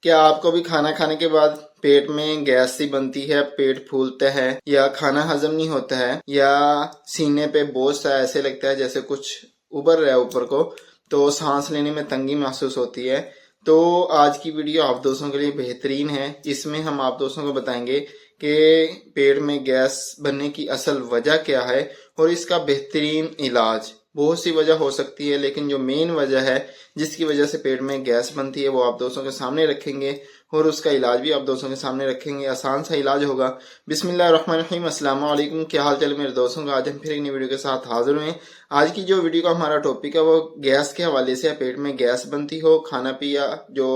क्या आपको भी खाना खाने के बाद पेट में गैस सी बनती है, पेट फूलता है, या खाना हजम नहीं होता है, या सीने पे बोझ सा ऐसे लगता है जैसे कुछ उबर रहा है ऊपर को, तो सांस लेने में तंगी महसूस होती है? तो आज की वीडियो आप दोस्तों के लिए बेहतरीन है। इसमें हम आप दोस्तों को बताएंगे कि पेट में गैस बनने की असल वजह क्या है और इसका बेहतरीन इलाज। बहुत सी वजह हो सकती है, लेकिन जो मेन वजह है जिसकी वजह से पेट में गैस बनती है वो आप दोस्तों के सामने रखेंगे और उसका इलाज भी आप दोस्तों के सामने रखेंगे। आसान सा इलाज होगा। बिस्मिल्लाहिर्रहमानिर्रहीम। अस्सलाम वालेकुम। क्या हाल चाल मेरे दोस्तों का? आज हम फिर एक नई वीडियो के साथ हाजिर हुए हैं। आज की जो वीडियो का हमारा टॉपिक है वो गैस के हवाले से है। पेट में गैस बनती हो, खाना पिया जो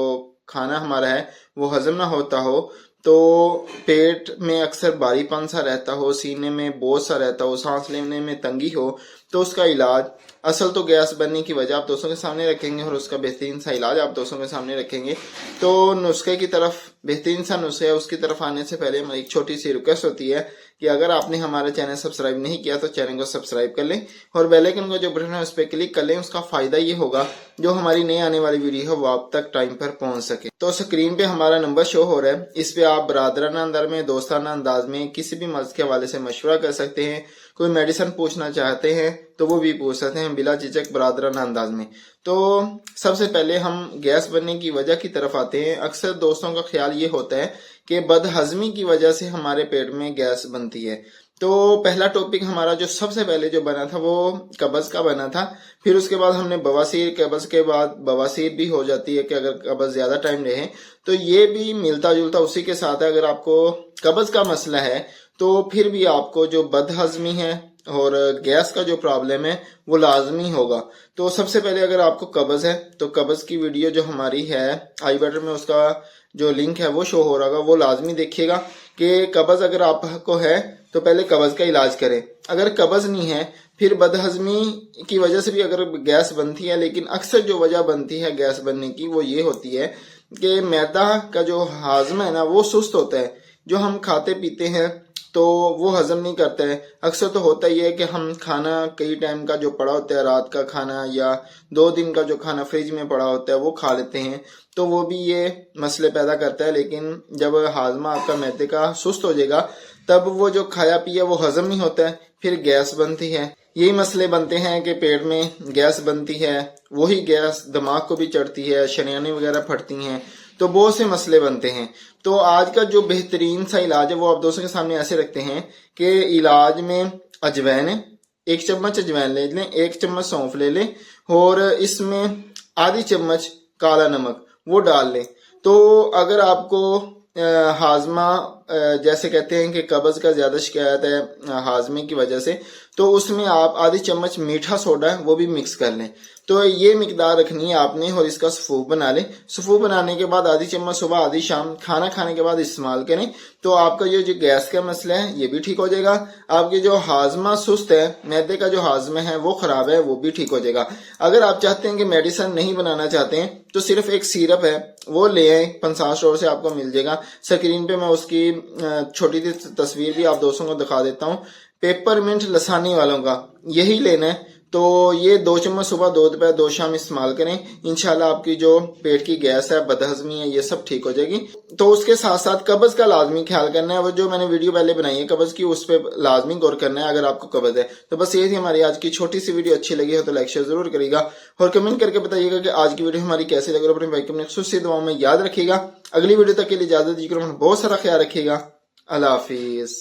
खाना हमारा है वो हजम ना होता हो, तो पेट में अक्सर भारीपन सा रहता हो, सीने में बोझ सा रहता हो, सांस लेने में तंगी हो, तो उसका इलाज, असल तो गैस बनने की वजह आप दोस्तों के सामने रखेंगे और उसका बेहतरीन सा इलाज आप दोस्तों के सामने रखेंगे। तो नुस्खे की तरफ, बेहतरीन सा नुस्खा है, उसकी तरफ आने से पहले हमारी एक छोटी सी रिक्वेस्ट होती है कि अगर आपने हमारा चैनल सब्सक्राइब नहीं किया तो चैनल को सब्सक्राइब कर लें और बेल आइकन को जो बटन है उस पर क्लिक कर लें। उसका फायदा ये होगा जो हमारी नई आने वाली वीडियो है वो आप तक टाइम पर पहुंच सके। तो स्क्रीन पे हमारा नंबर शो हो रहा है, इस पे आप बरादराना अंदर में, दोस्ताना अंदाज में किसी भी मर्ज के हवाले से मशवरा कर सकते हैं। कोई मेडिसिन पूछना चाहते हैं तो वो भी पूछ सकते हैं बिला झिझक, बरादराना अंदाज में। तो सबसे पहले हम गैस बनने की वजह की तरफ आते हैं। अक्सर दोस्तों का ख्याल ये होता है कि बदहजमी की वजह से हमारे पेट में गैस बनती है। तो पहला टॉपिक हमारा जो सबसे पहले जो बना था वो कब्ज का बना था। फिर उसके बाद हमने बवासीर, कब्ज के बाद बवासीर भी हो जाती है कि अगर कब्ज ज्यादा टाइम रहे, तो ये भी मिलता जुलता उसी के साथ है। अगर आपको कब्ज का मसला है तो फिर भी आपको जो बदहजमी है और गैस का जो प्रॉब्लम है वो लाजमी होगा। तो सबसे पहले अगर आपको कब्ज है तो कब्ज की वीडियो जो हमारी है आई बटन में, उसका जो लिंक है वो शो हो रहा होगा, वो लाजमी देखिएगा कि कब्ज अगर आपको है तो पहले कब्ज का इलाज करें। अगर कब्ज नहीं है, फिर बदहजमी की वजह से भी अगर गैस बनती है, लेकिन अक्सर जो वजह बनती है गैस बनने की वो ये होती है कि मैदा का जो हाजमा है ना वो सुस्त होता है। जो हम खाते पीते हैं तो वो हजम नहीं करता है। अक्सर तो होता ही है कि हम खाना कई टाइम का जो पड़ा होता है, रात का खाना या 2 दिन का जो खाना फ्रिज में पड़ा होता है वो खा लेते हैं, तो वो भी ये मसले पैदा करता है। लेकिन जब हाजमा आपका मैदे का सुस्त हो जाएगा तब वो जो खाया पिया वो हजम नहीं होता है, फिर गैस बनती है। यही मसले बनते हैं कि पेट में गैस बनती है, वही गैस दिमाग को भी चढ़ती है, शरियानी वगैरह फटती हैं, तो बहुत से मसले बनते हैं। तो आज का जो बेहतरीन सा इलाज है वो आप दोस्तों के सामने ऐसे रखते हैं कि इलाज में अजवैन है, 1 चम्मच अजवैन ले लें, 1 चम्मच सौंफ ले लें और इसमें आधी चम्मच काला नमक वो डाल लें। तो अगर आपको हाजमा, जैसे कहते हैं कि कब्ज का ज्यादा शिकायत है हाजमे की वजह से, तो उसमें आप आधी चम्मच मीठा सोडा है वो भी मिक्स कर लें। तो ये मिकदार रखनी है आपने और इसका सफूफ बना लें। सफूफ बनाने के बाद आधी चम्मच सुबह, आधी शाम, खाना खाने के बाद इस्तेमाल करें, तो आपका ये जो गैस का मसला है ये भी ठीक हो जाएगा। आपकी जो हाजमा सुस्त है, मैदे का जो हाजमा है वो खराब है, वो भी ठीक हो जाएगा। अगर आप चाहते हैं कि मेडिसिन नहीं बनाना चाहते हैं तो सिर्फ एक सिरप है वो ले आए, पंसार स्टोर से आपको मिल जाएगा। स्क्रीन पे मैं उसकी छोटी सी तस्वीर भी आप दोस्तों को दिखा देता हूँ। पेपरमिंट लसानी वालों का यही लेना है। तो ये 2 चम्मच सुबह, 2 दोपहर, 2 शाम इस्तेमाल करें। इंशाल्लाह आपकी जो पेट की गैस है, बदहजमी है, ये सब ठीक हो जाएगी। तो उसके साथ साथ कब्ज का लाजमी ख्याल करना है। वो जो मैंने वीडियो पहले बनाई है कब्ज की, उस पर लाजमी गौर करना है अगर आपको कब्ज है। तो बस ये थी हमारी आज की छोटी सी वीडियो। अच्छी लगी हो तो लाइक शेयर जरूर करिएगा और कमेंट करके बताइएगा कि आज की वीडियो हमारी कैसी लगी। अपने भाई को अपने खुशी दुआओं में याद रखिएगा। अगली वीडियो तक के लिए इजाजत दीजिए, बहुत सारा ख्याल रखिएगा। अल्लाह हाफिज।